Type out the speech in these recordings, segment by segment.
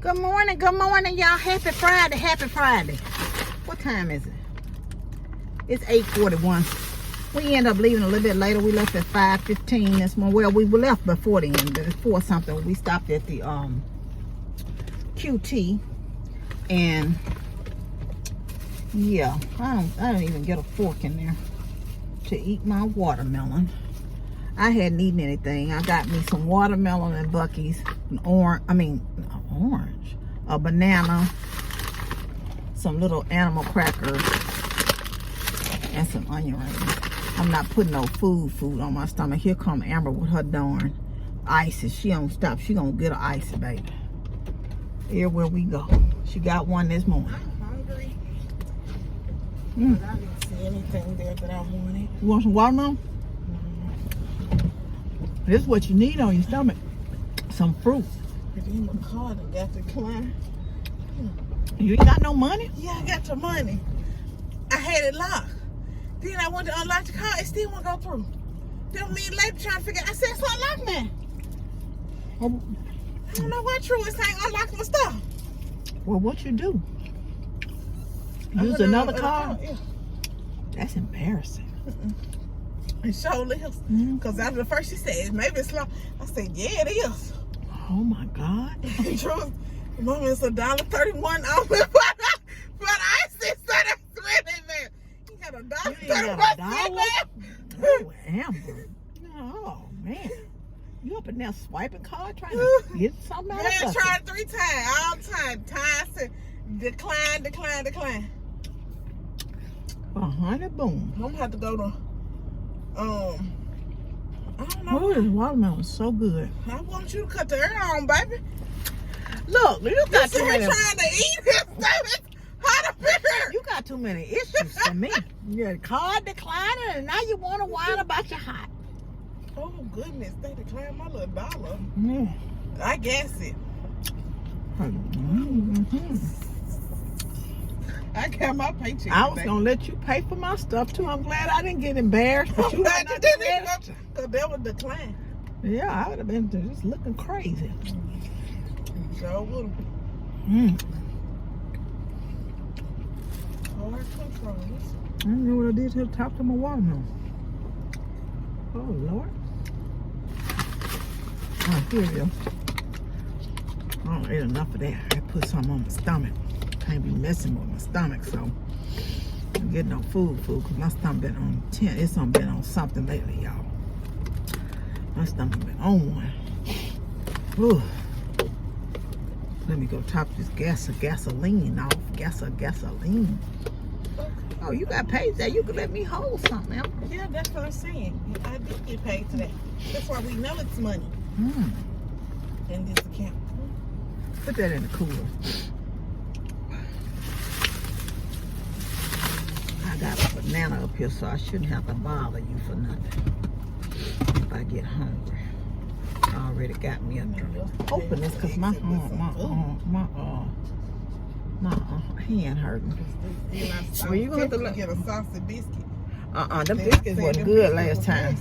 Good morning, y'all. Happy Friday, happy Friday. What time is it? It's 8:41. We end up leaving a little bit later. We left at 5:15 this morning. Well, we left before then, before something. We stopped at the QT, and yeah, I don't even get a fork in there to eat my watermelon. I hadn't eaten anything. I got me some watermelon and Buc-ee's, an orange, a banana, some little animal crackers, and some onion rings. I'm not putting no food on my stomach. Here come Amber with her darn ices. She don't stop. She gonna get an ice, baby. Everywhere we go. She got one this morning. I'm hungry. But I didn't see anything there that I wanted. You want some watermelon? This is what you need on your stomach. Some fruit. But in my car, I got to climb. You ain't got no money? Yeah, I got the money. I had it locked. Then I went to unlock the car. It still won't go through. Then me and Lady trying to figure out. I said, it's unlocked now. I don't know why True is saying unlock my stuff. Well, what you do? Use another car? Yeah. That's embarrassing. It sure is. Because after the first she said, maybe it's locked. I said, yeah, it is. Oh my God. True. Mama, it's $1.31 off for the ice. So that's really, man. You got $1.31. Oh, Amber. Oh, man. You up in there swiping card trying to get something out of Man, it? tried 3 times. All the time. Time said, decline. Honey, boom. I'm going to have to go to, I don't know. Oh, this watermelon is so good. I want you to cut the air on, baby. Look, you got too many. Trying to eat this, baby. Hot up here. You got too many issues for me. Your card declining, and now you want to whine about your hot. Oh, goodness. They declined my little dollar. Mm. I guess it. I got my paycheck. I was going to let you pay for my stuff, too. I'm glad I didn't get embarrassed. But you glad you didn't. Because that was declined. Yeah, I would have been just looking crazy. Sure would have. Hard controls. I don't know what I did to the top of my watermelon. Oh, Lord. Oh, here we go. I don't eat enough of that. I put some on my stomach. Can't be messing with my stomach, so I don't get no food, because my stomach been on 10. It's been on something lately, y'all. My stomach been on one. Ooh. Let me go top this gasoline off. Gasoline. Oh, you got paid that. You could let me hold something else. Yeah, that's what I'm saying. I did get paid today. That's why we know it's money in this account. Put that in the cooler. I got a banana up here, so I shouldn't have to bother you for nothing if I get hungry. I already got me a drink. Open this because my hand hurting. Well, you gonna have to get a saucy biscuit. Them biscuits wasn't good last time.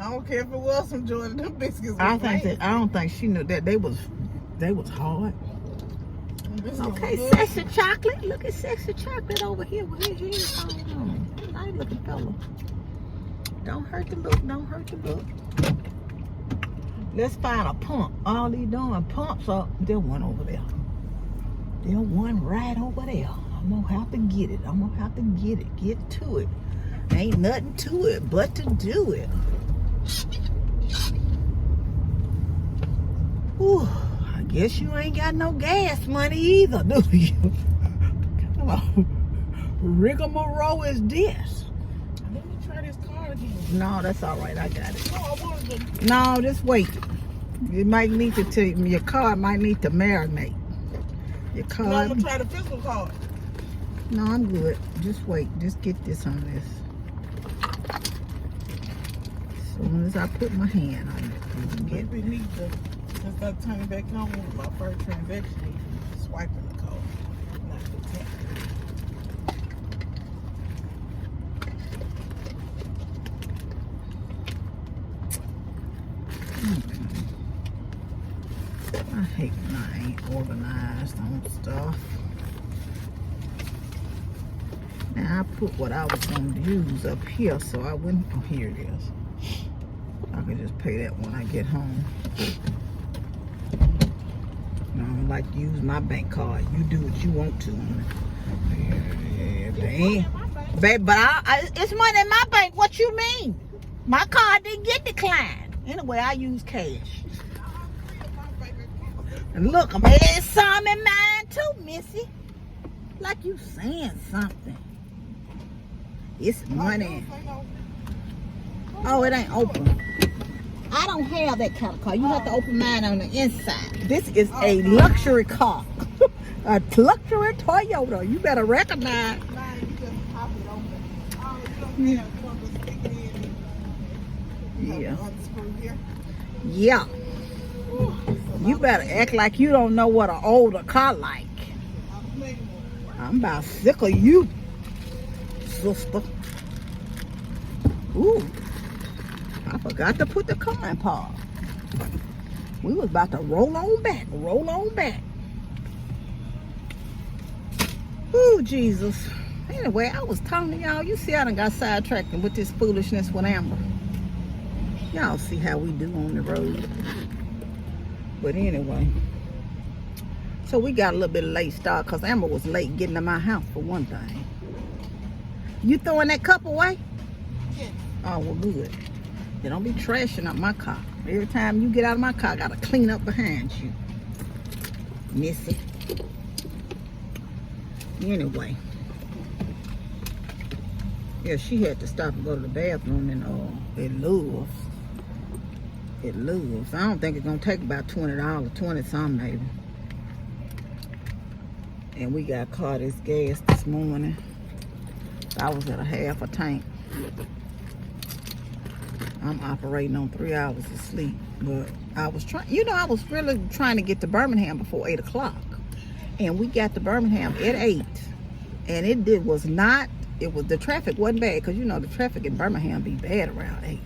I don't care if it was from Jordan. Them biscuits. I don't think she knew that they was hard. Okay, sexy chocolate. Look at sexy chocolate over here with his head on. Nice looking fella. Don't hurt the book. Let's find a pump. All these darn pumps up. There's one over there. There's one right over there. I'm gonna have to get it. Get to it. Ain't nothing to it but to do it. Whew. I guess you ain't got no gas money either, do you? Come on. Rigmarole is this. Let me try this card again. No, that's all right. I got it. No, I wanted to. No, just wait. You might need to your card might need to marinate. Your card. No, I'm gonna try the physical card. No, I'm good. Just wait. Just get this on this. As soon as I put my hand on it, you can get We need to. Since I turn it back on with my first transaction, swiping the code, not the tap. I hate when I ain't organized on stuff. Now I put what I was going to use up here so I wouldn't, oh here it is. I can just pay that when I get home. I don't like to use my bank card. You do what you want to. Yeah, babe, but it's money in my bank. What you mean? My card didn't get declined. Anyway, I use cash. And look, I'm adding some in mine too, Missy. Like you saying something. It's money. Oh, it ain't open. I don't have that kind of car. You have to open mine on the inside. This is a luxury car. A luxury Toyota. You better recognize. Yeah. Yeah. You better act like you don't know what an older car like. I'm about sick of you, sister. Ooh. I forgot to put the car in park. We was about to roll on back. Ooh, Jesus. Anyway, I was telling y'all, you see I done got sidetracked with this foolishness with Amber. Y'all see how we do on the road. But anyway. So we got a little bit of late start because Amber was late getting to my house for one thing. You throwing that cup away? Yes. Oh, well, good. You don't be trashing up my car. Every time you get out of my car, I gotta clean up behind you. Missy. Anyway. Yeah, she had to stop and go to the bathroom and it loves. It loves. I don't think it's gonna take about $20, 20 something maybe. And we got caught this gas this morning. I was at a half a tank. I'm operating on 3 hours of sleep, but I was trying, I was really trying to get to Birmingham before 8 o'clock. And we got to Birmingham at 8. And the traffic wasn't bad, because the traffic in Birmingham be bad around 8.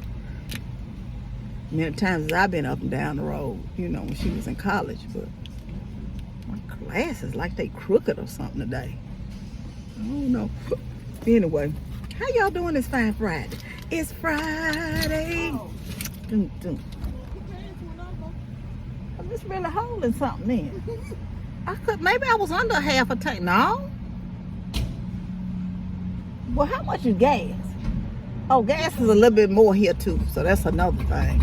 Many times I've been up and down the road, when she was in college, but my glasses like they crooked or something today. I don't know. Anyway, how y'all doing this fine Friday? It's Friday. Oh. I'm just really holding something in. Maybe I was under half a tank. No? Well, how much is gas? Oh, gas is a little bit more here too, so that's another thing.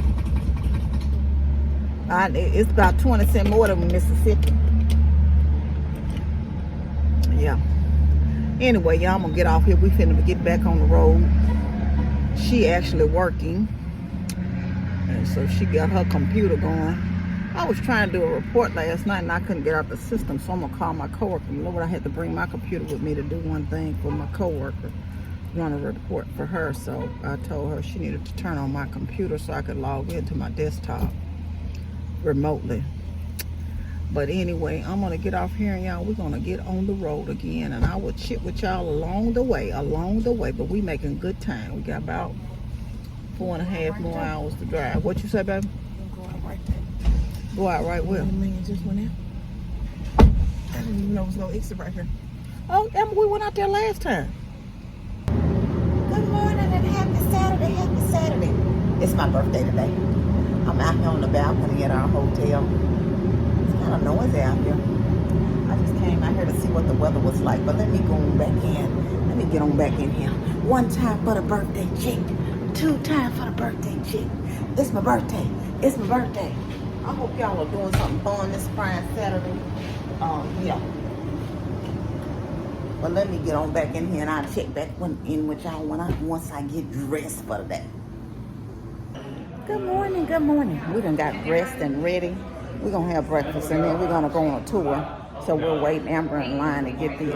It's about 20 cents more than Mississippi. Yeah. Anyway, y'all, I'm gonna get off here. We finna get back on the road. She actually working, and so she got her computer going. I was trying to do a report last night and I couldn't get out the system, so I'm gonna call my coworker. Lord, I had to bring my computer with me to do one thing for my coworker, run a report for her. So I told her she needed to turn on my computer so I could log into my desktop remotely. But anyway, I'm gonna get off here, and y'all, we're gonna get on the road again, and I will chit with y'all along the way, but we making good time. We got about 4.5 more hours to drive. What you say, baby? Go out right there. Go out right where? The man just went out. I didn't even know it was no exit right here. Oh, Emma, we went out there last time. Good morning and happy Saturday. It's my birthday today. I'm out here on the balcony at our hotel. It's kind of noisy out here. I just came out here to see what the weather was like, but let me go on back in. Let me get on back in here. One time for the birthday chick. 2 times for the birthday chick. It's my birthday. I hope y'all are doing something fun this Friday, Saturday. Yeah. But let me get on back in here and I'll check back in with y'all once I get dressed for the day. Good morning. We done got dressed and ready. We're gonna have breakfast and then we're gonna go on a tour. So we're waiting Amber in line to get the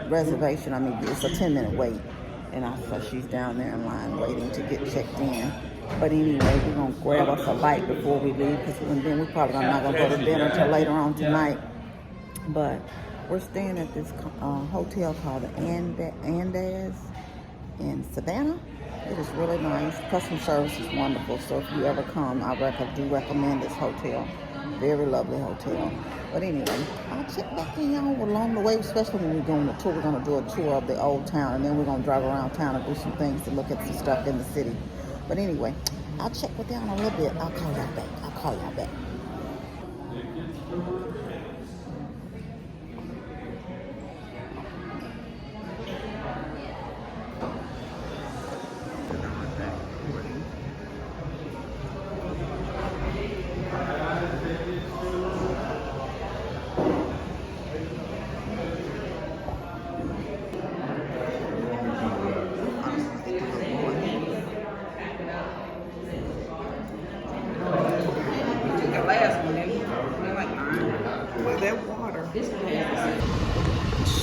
reservation. I mean, it's a 10-minute wait. And so she's down there in line waiting to get checked in. But anyway, we're gonna grab us a bite before we leave, because then we probably not gonna go to dinner until later on tonight. But we're staying at this hotel called the Andes in Savannah. It is really nice. Customer service is wonderful. So if you ever come, I do recommend this hotel. Very lovely hotel. But anyway, I'll check back in y'all along the way, especially when we're doing the tour. We're going to do a tour of the old town, and then we're going to drive around town and do some things to look at some stuff in the city. But anyway, I'll check with y'all in a little bit. I'll call y'all back.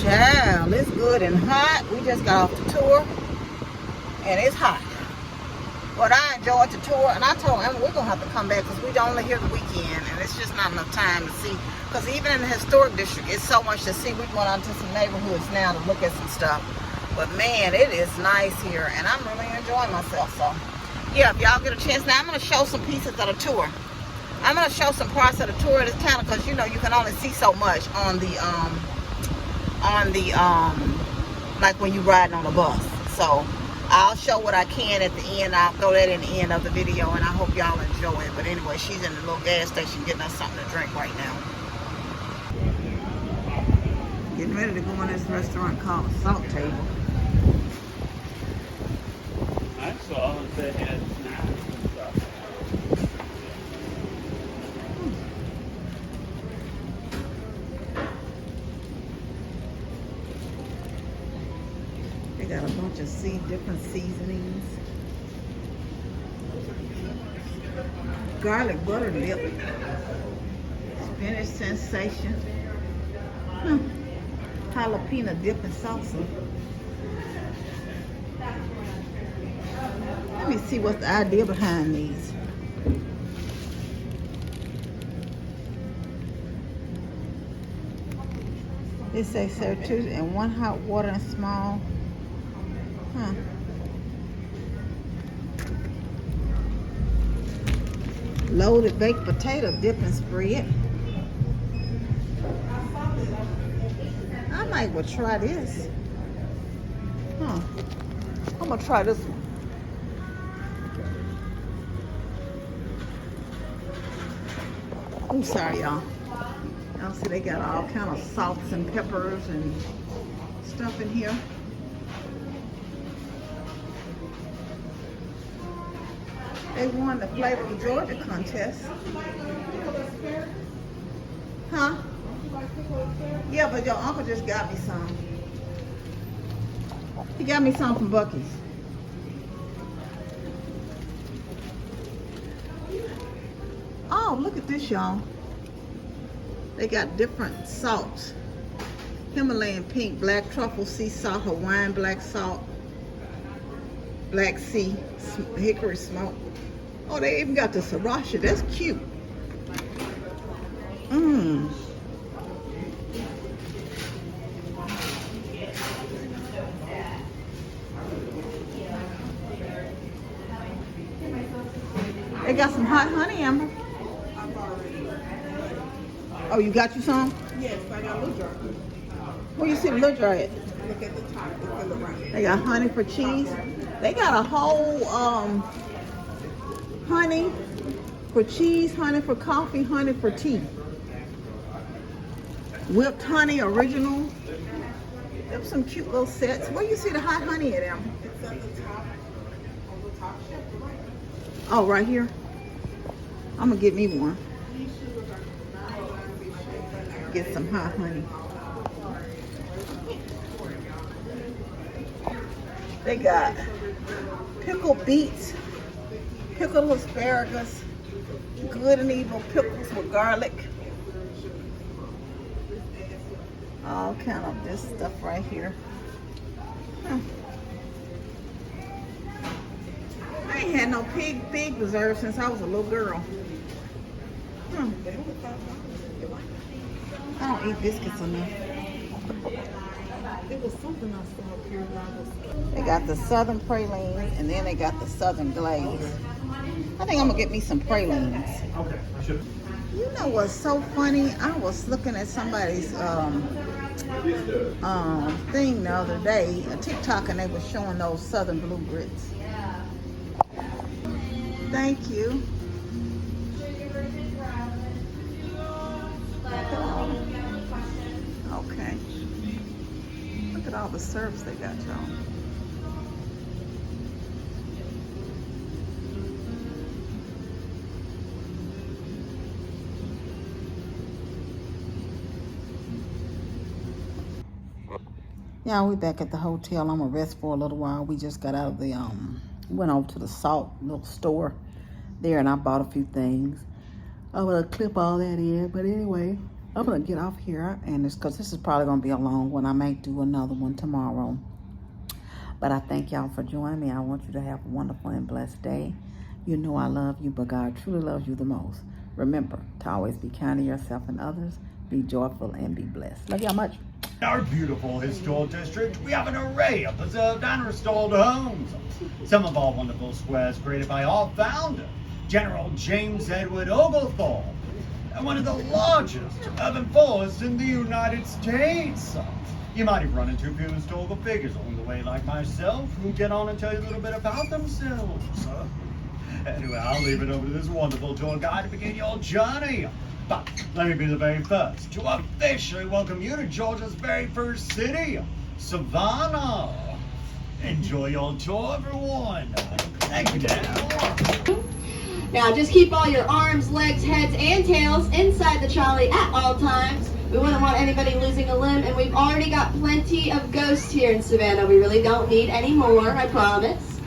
Child, it's good and hot. We just got off the tour, and it's hot. But I enjoyed the tour, and I told Emma we're gonna have to come back because we only here the weekend, and it's just not enough time to see. Because even in the historic district, it's so much to see. We went out to some neighborhoods now to look at some stuff. But man, it is nice here, and I'm really enjoying myself. So yeah, if y'all get a chance, now I'm gonna show some pieces of the tour. I'm gonna show some parts of the tour of this town because you know you can only see so much on the like when you riding on a bus. So I'll show what I can at the end. I'll throw that in the end of the video, and I hope y'all enjoy it. But anyway, she's in the little gas station getting us something to drink right now. Getting ready to go in this restaurant called Salt Table. I saw they had snacks and stuff. They got a bunch of different seasonings. Garlic butter dip. Spinach sensation. Jalapeno dip and salsa. Let me see what's the idea behind these. They say serve 2 and 1 hot water and small. Loaded baked potato dip and spread. I might well try this. I'm gonna try this one. I'm sorry, y'all. Y'all see they got all kind of salts and peppers and stuff in here. They won the Flavor of Georgia contest. Huh? Yeah, but your uncle just got me some. He got me some from Buc-ee's. Oh, look at this, y'all. They got different salts. Himalayan pink, black truffle, sea salt, Hawaiian black salt, black sea, hickory smoke. Oh, they even got the sriracha. That's cute. They got some hot honey, Amber. Oh, you got you some? Yes, I got a little jar. Where you see the little jar at? Look at the top, the right. They got honey for cheese. They got a whole honey for cheese, honey for coffee, honey for tea. Whipped honey original. There's some cute little sets. Where you see the hot honey at, Amber? It's at the top, on the top shelf, right? Oh, right here. I'm gonna get me one. Get some hot honey. They got pickled beets, pickled asparagus, good and evil pickles with garlic. All kind of this stuff right here. I ain't had no pig preserve since I was a little girl. I don't eat biscuits enough. It was something I saw here that I was. They got the southern pralines, and then they got the southern glaze. I think I'm gonna get me some pralines. Okay, I should. You know what's so funny? I was looking at somebody's thing the other day, a TikTok, and they were showing those southern blue grits. Thank you. Okay. Look at all the syrups they got, y'all. Yeah, we back at the hotel. I'm gonna rest for a little while. We just got out of the went over to the salt little store there, and I bought a few things. I'm gonna clip all that in, but anyway, I'm gonna get off here, and it's because this is probably gonna be a long one. I may do another one tomorrow, but I thank y'all for joining me. I want you to have a wonderful and blessed day. You know I love you, but God truly loves you the most. Remember to always be kind to yourself and others. Be joyful and be blessed. Love y'all much. In our beautiful historic district, we have an array of preserved and restored homes. Some of our wonderful squares created by our founder, General James Edward Oglethorpe, and one of the largest urban forests in the United States. You might have run into a few historical figures along the way like myself who get on and tell you a little bit about themselves. Anyway, I'll leave it over to this wonderful tour guide to begin your journey. But let me be the very first to officially welcome you to Georgia's very first city, Savannah. Enjoy your tour, everyone. Thank you, Dan. Now just keep all your arms, legs, heads, and tails inside the trolley at all times. We wouldn't want anybody losing a limb, and we've already got plenty of ghosts here in Savannah. We really don't need any more, I promise.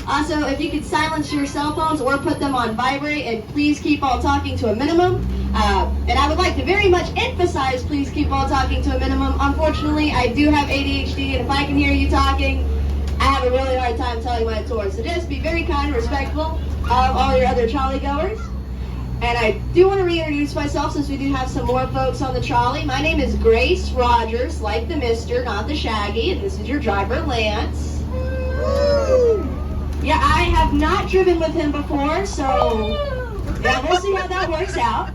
Also, if you could silence your cell phones or put them on vibrate, and please keep all talking to a minimum. And I would like to very much emphasize, please keep all talking to a minimum. Unfortunately, I do have ADHD, and if I can hear you talking, I have a really hard time telling my tour. So just be very kind and respectful of all your other trolley goers. And I do want to reintroduce myself since we do have some more folks on the trolley. My name is Grace Rogers, like the Mr., not the Shaggy, and this is your driver, Lance. Yeah, I have not driven with him before, so yeah, we'll see how that works out.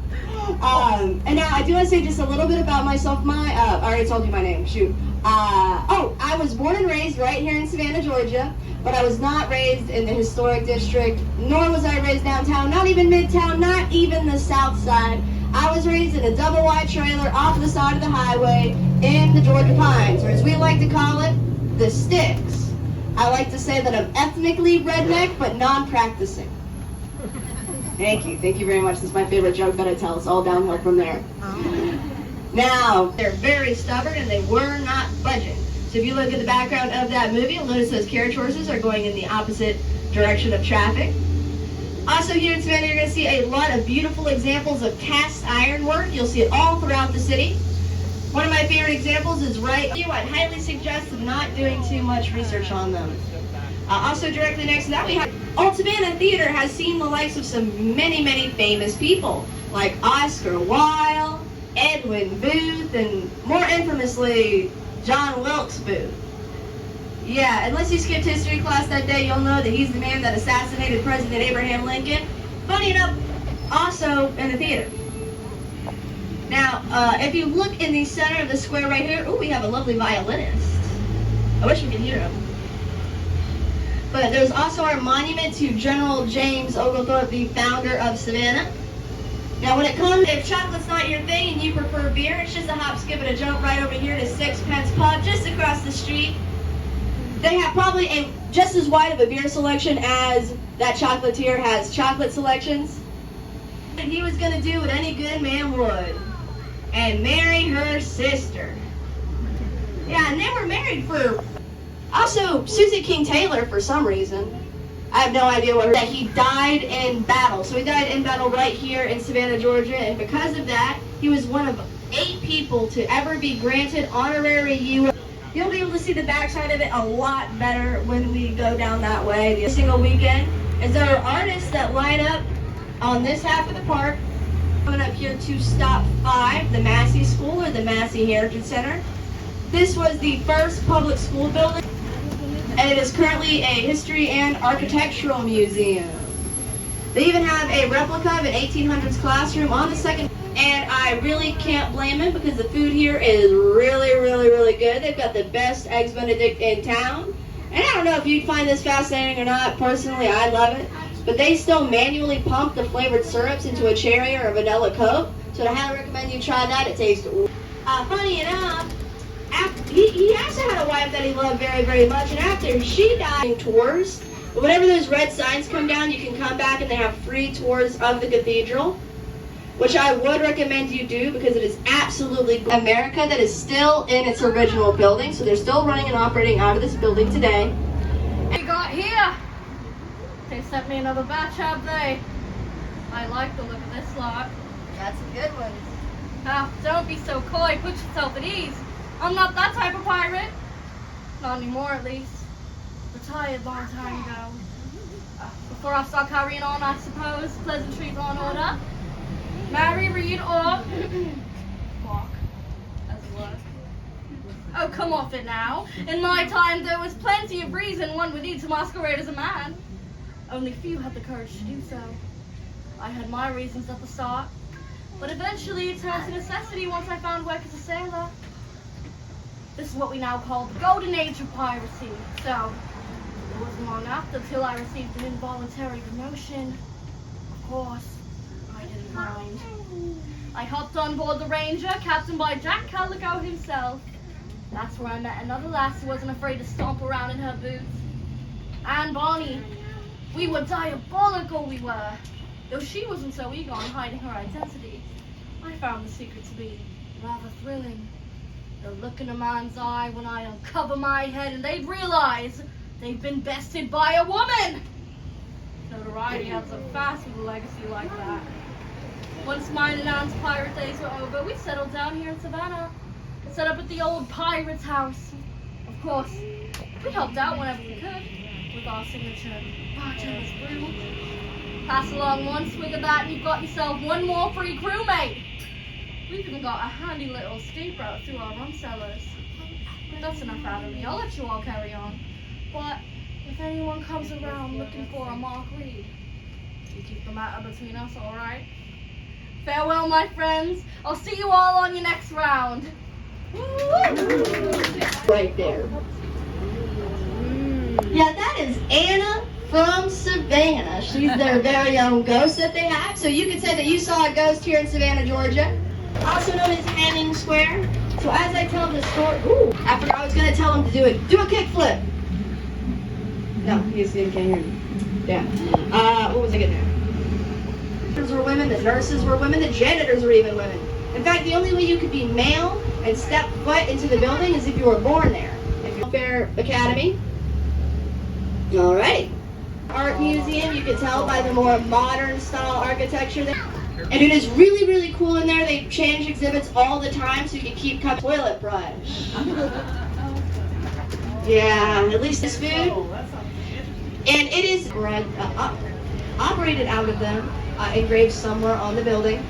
And now I do want to say just a little bit about myself. I already told you my name, shoot. I was born and raised right here in Savannah, Georgia, but I was not raised in the historic district, nor was I raised downtown, not even midtown, not even the south side. I was raised in a double wide trailer off the side of the highway in the Georgia Pines, or as we like to call it, the Sticks. I like to say that I'm ethnically redneck, but non-practicing. Thank you very much. This is my favorite joke that I tell. It's all downhill from there. Now, they're very stubborn and they were not budging. So if you look at the background of that movie, you'll notice those carriage horses are going in the opposite direction of traffic. Also here in Savannah, you're going to see a lot of beautiful examples of cast iron work. You'll see it all throughout the city. One of my favorite examples is right here. I'd highly suggest not doing too much research on them. Also directly next to that, we have Old Savannah Theater has seen the likes of some many famous people like Oscar Wilde, Edwin Booth, and more infamously, John Wilkes Booth. Yeah, unless you skipped history class that day, you'll know that he's the man that assassinated President Abraham Lincoln. Funny enough, also in the theater. Now, if you look in the center of the square right here, we have a lovely violinist. I wish we could hear him. But there's also our monument to General James Oglethorpe, the founder of Savannah. Now, when it comes, if chocolate's not your thing and you prefer beer, it's just a hop, skip, and a jump right over here to Sixpence Pub, just across the street. They have probably just as wide of a beer selection as that chocolatier has chocolate selections. And he was going to do what any good man would, and marry her sister. Yeah, and they were married for... Also, Susie King Taylor, for some reason, I have no idea what that he died in battle. So he died in battle right here in Savannah, Georgia, and because of that, he was one of 8 people to ever be granted honorary U.S. You'll be able to see the backside of it a lot better when we go down that way. The single weekend is there are artists that line up on this half of the park. Coming up here to stop 5, the Massey School or the Massey Heritage Center. This was the first public school building, and it is currently a history and architectural museum. They even have a replica of an 1800s classroom on the second, and I really can't blame it because the food here is really, really, really good. They've got the best Eggs Benedict in town. And I don't know if you'd find this fascinating or not. Personally, I love it. But they still manually pump the flavored syrups into a cherry or a vanilla Coke. So I highly recommend you try that. It tastes funny enough. He also had a wife that he loved very, very much. And after she died, tours. But whenever those red signs come down, you can come back and they have free tours of the cathedral, which I would recommend you do because it is absolutely America that is still in its original building. So they're still running and operating out of this building today. We got here. They sent me another batch, have they? I like the look of this lot. Got some good ones. Ah, don't be so coy. Put yourself at ease. I'm not that type of pirate. Not anymore, at least. Retired long time ago. Before I start carrying on, I suppose, pleasantries on order. Marry, read, or walk, as it was. Oh, come off it now. In my time, there was plenty of reason one would need to masquerade as a man. Only few had the courage to do so. I had my reasons at the start, but eventually it turned to necessity once I found work as a sailor. This is what we now call the golden age of piracy. So, it wasn't long after till I received an involuntary promotion. Of course, I didn't mind. I hopped on board the Ranger, captained by Jack Calico himself. That's where I met another lass who wasn't afraid to stomp around in her boots. And Bonnie. We were diabolical, we were. Though she wasn't so eager on hiding her identity, I found the secret to be rather thrilling. The look in a man's eye when I uncover my head and they'd realize they've been bested by a woman. Notoriety adds up fast with a legacy like that. Once mine and Anne's pirate days were over, we settled down here in Savannah. Set up at the old pirate's house. Of course, we helped out whenever we could with our signature bartender's brew. Pass along one swig of that and you've got yourself one more free crewmate. We've even got a handy little steep route through our rum cellars. That's enough out of me. I'll let you all carry on. But if anyone comes around looking for a Mark Reed, you keep the matter between us, all right? Farewell, my friends. I'll see you all on your next round. Right there. Yeah, that is Anna from Savannah. She's their very own ghost that they have. So you could say that you saw a ghost here in Savannah, Georgia. Also known as Hanging Square. So as I tell the story, I forgot I was going to tell him to do it. Do a kickflip. No, he can't hear me. Yeah. What was I getting at? The were women, the nurses were women, the janitors were even women. In fact, the only way you could be male and step foot into the building is if you were born there. If you're Fair Academy. Alright. Art museum, you can tell by the more modern style architecture there. And it is really, really cool in there. They change exhibits all the time so you can keep coming. Toilet brush. Yeah, at least this food. And it is operated out of them, engraved somewhere on the building.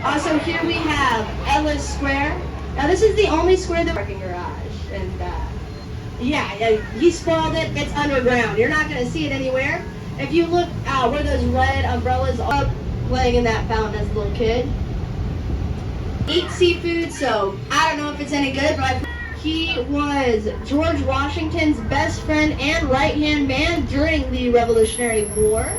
Also, here we have Ellis Square. Now, this is the only square that parking garage. And yeah, he spoiled it. It's underground. You're not going to see it anywhere. If you look where those red umbrellas are, playing in that fountain as a little kid. Eat seafood, so I don't know if it's any good, but he was George Washington's best friend and right-hand man during the Revolutionary War.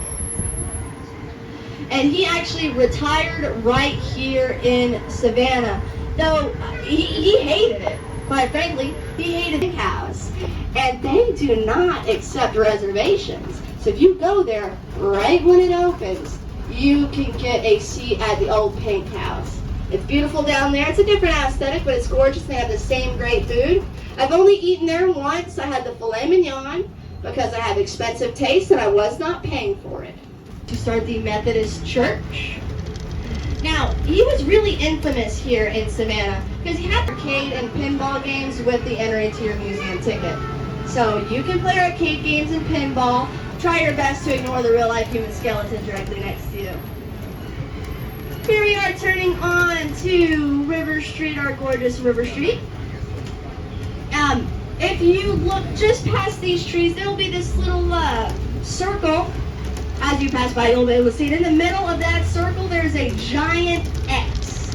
And he actually retired right here in Savannah. Though he hated it, quite frankly. He hated the house. And they do not accept reservations. So if you go there right when it opens, you can get a seat at the old Pink House. It's beautiful down there. It's a different aesthetic, but it's gorgeous. They have the same great food. I've only eaten there once. I had the filet mignon because I have expensive taste and I was not paying for it. To start the Methodist Church. Now, he was really infamous here in Savannah because he had arcade and pinball games with the enter into your museum ticket. So you can play arcade games and pinball. Try your best to ignore the real-life human skeleton directly next to you. Here we are turning on to River Street, our gorgeous River Street. if you look just past these trees, there will be this little circle. As you pass by, you'll be able to see it. In the middle of that circle, there's a giant X.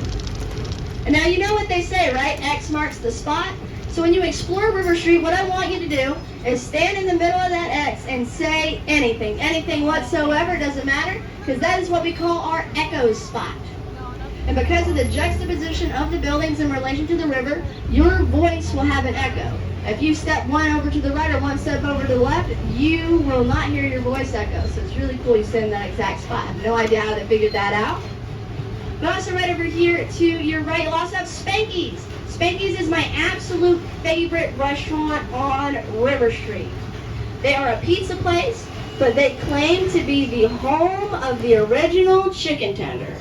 And now you know what they say, right? X marks the spot. So when you explore River Street, what I want you to do is stand in the middle of that X and say anything. Anything whatsoever, doesn't matter, because that is what we call our echo spot. And because of the juxtaposition of the buildings in relation to the river, your voice will have an echo. If you step one over to the right or one step over to the left, you will not hear your voice echo. So it's really cool you stand in that exact spot. I have no idea how they figured that out. But also right over here to your right, you'll also have Spanky's. Spanky's is my absolute favorite restaurant on River Street. They are a pizza place, but they claim to be the home of the original chicken tender.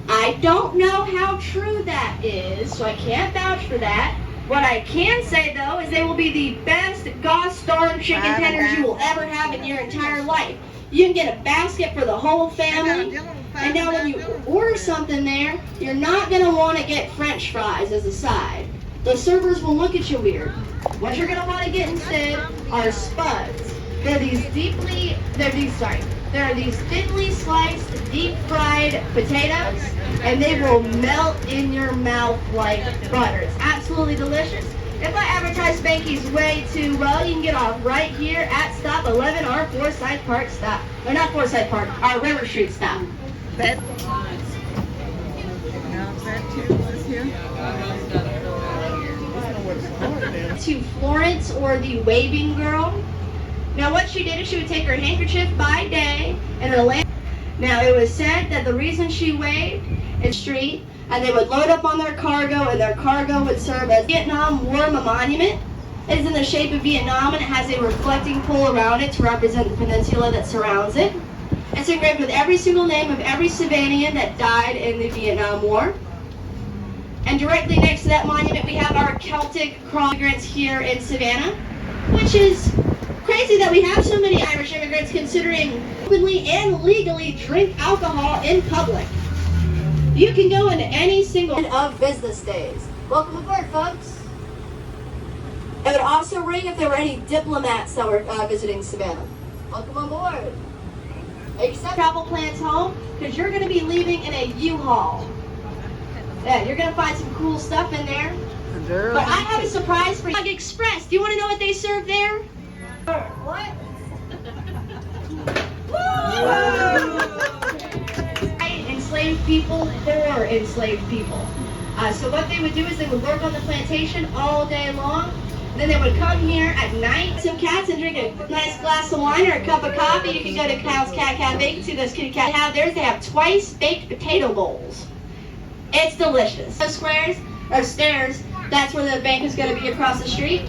I don't know how true that is, so I can't vouch for that. What I can say, though, is they will be the best gosh darn chicken tenders you will ever have in your entire life. You can get a basket for the whole family. And now when you order something there, you're not going to want to get French fries as a side. The servers will look at you weird. What you're going to want to get instead are spuds. There are these thinly sliced, deep-fried potatoes, and they will melt in your mouth like butter. It's absolutely delicious. If I advertise Spanky's way too well, you can get off right here at stop 11, our Forsyth Park stop. Or not Forsyth Park, our River Street stop. To Florence, or the waving girl. Now what she did is she would take her handkerchief by day and her lamp. Now it was said that the reason she waved in the street, and they would load up on their cargo, and their cargo would serve as Vietnam War monument. It is in the shape of Vietnam, and it has a reflecting pole around it to represent the peninsula that surrounds it. It's engraved with every single name of every Savannian that died in the Vietnam War. And directly next to that monument, we have our Celtic cross immigrants here in Savannah, which is crazy that we have so many Irish immigrants considering openly and legally drink alcohol in public. You can go into any single of business days. Welcome aboard, folks. It would also ring if there were any diplomats that were visiting Savannah. Welcome aboard. Accept travel plans home, because you're going to be leaving in a U-Haul. Yeah, you're going to find some cool stuff in there. But I have a surprise for you. Express. Do you want to know what they serve there? What? Enslaved people for enslaved people. So what they would do is they would work on the plantation all day long. Then they would come here at night, some cats, and drink a nice glass of wine or a cup of coffee. You can go to Kyle's Cat Cafe. You can see those kitty cats have theirs. They have twice baked potato bowls. It's delicious. Those squares or stairs, that's where the bank is going to be across the street.